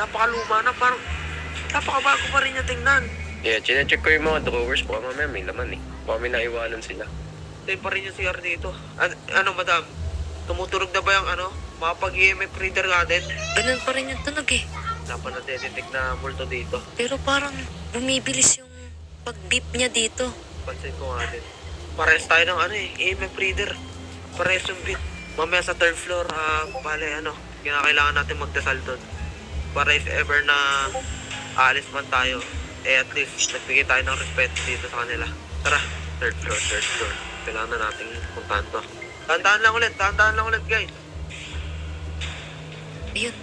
napakaluma na, parang napakabago pa rin niya tingnan. Yeah, chinecheck ko yung mga drawers. Baka mamaya may laman eh. Baka may naiwanan sila. Tayo pa rin yung CR dito. Ano, madam? Tumuturog na ba yung mga pag-EMF reader natin? Ganun pa rin yung tunog eh. Wala pa na-detect na multo dito. Pero parang bumibilis yung pag-beep niya dito. Pansin ko nga din. Parehas tayo ng EMF reader. Parehas yung beat. Mamaya sa third floor, kinakailangan natin magdasal doon. Para if ever na aalis man tayo, at least nagbigay tayo ng respeto dito sa kanila. Tara, third floor. Kailangan na natin puntahan to. Tandaan lang ulit guys. Ayun,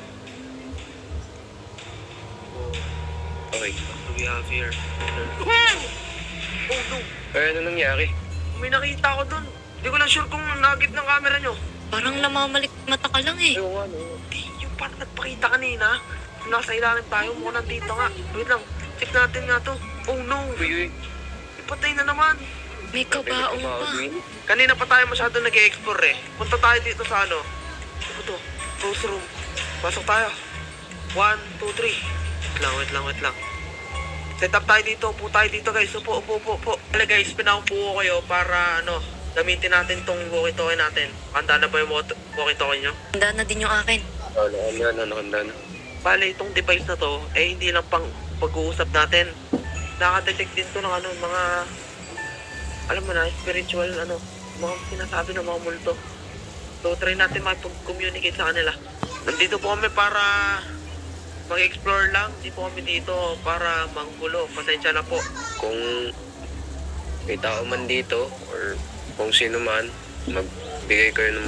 Okay. What do we have here? Oh no! Ano nangyari? May nakita ko dun. Hindi ko lang sure kung nagip ng camera nyo. parang namamalik mata ka lang eh. Yung ano? Yung parang nagpakita kanina. Nasa ilalim tayo, mukhang nandito nga. Wait lang, check natin nga to. Oh no! Uy. Ipatay na naman. May kabaong pa. Kanina pa tayo masyado nag-e-explore eh. Punta tayo dito sa ano to? Close room. Pasok tayo. 1, 2, 3. Wait lang. Set up tayo dito. Upo tayo dito guys. Upo. Kaya guys, pinaupo ko kayo para gamitin natin tong walkie-talkie natin. Handa na ba yung walkie-talkie nyo? Handa na din yung akin. Nakanda na. Bale, itong device na to, hindi lang pang pag-uusap natin. Nakadetect din to ng mga, alam mo na, spiritual, mga sinasabi ng mga multo. So, try natin makipag-communicate sa kanila. Nandito po kami para mag-explore lang. Hindi po kami dito para manggulo. Pasensya na po. Kung may tao man dito or kung sino man, magbigay kayo ng